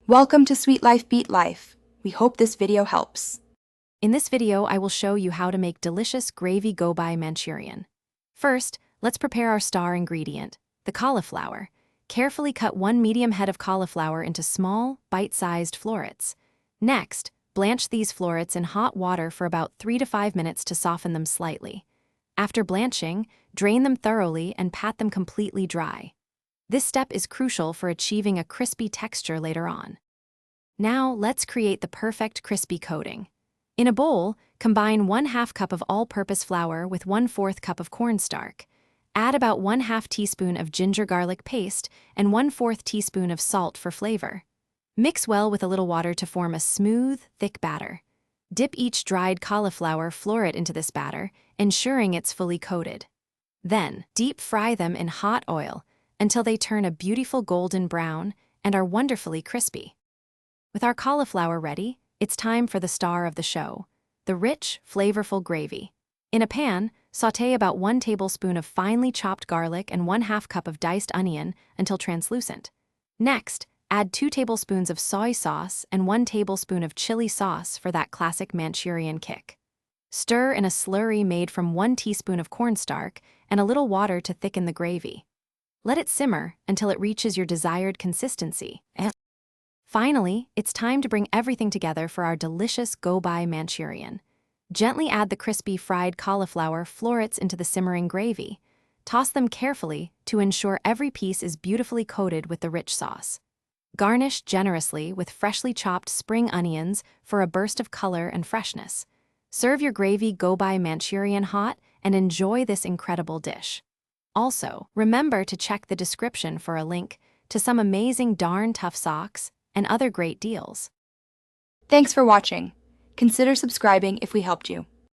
Welcome to Sweet Life Beat Life. We hope this video helps. In this video, I will show you how to make delicious Gravy Gobi Manchurian. First, let's prepare our star ingredient, the cauliflower. Carefully cut one medium head of cauliflower into small, bite-sized florets. Next, blanch these florets in hot water for about 3 to 5 minutes to soften them slightly. After blanching, drain them thoroughly and pat them completely dry. This step is crucial for achieving a crispy texture later on. Now, let's create the perfect crispy coating. In a bowl, combine 1/2 cup of all-purpose flour with 1/4 cup of cornstarch. Add about 1/2 teaspoon of ginger garlic paste and 1/4 teaspoon of salt for flavor. Mix well with a little water to form a smooth, thick batter. Dip each dried cauliflower floret into this batter, ensuring it's fully coated. Then, deep fry them in hot oil until they turn a beautiful golden brown and are wonderfully crispy. With our cauliflower ready, it's time for the star of the show, the rich, flavorful gravy. In a pan, sauté about 1 tablespoon of finely chopped garlic and 1/2 cup of diced onion until translucent. Next, add 2 tablespoons of soy sauce and 1 tablespoon of chili sauce for that classic Manchurian kick. Stir in a slurry made from 1 teaspoon of cornstarch and a little water to thicken the gravy. Let it simmer until it reaches your desired consistency. Finally, it's time to bring everything together for our delicious Gobi Manchurian. Gently add the crispy fried cauliflower florets into the simmering gravy. Toss them carefully to ensure every piece is beautifully coated with the rich sauce. Garnish generously with freshly chopped spring onions for a burst of color and freshness. Serve your Gravy Gobi Manchurian hot and enjoy this incredible dish. Also, remember to check the description for a link to some amazing darn tough socks and other great deals. Thanks for watching. Consider subscribing if we helped you.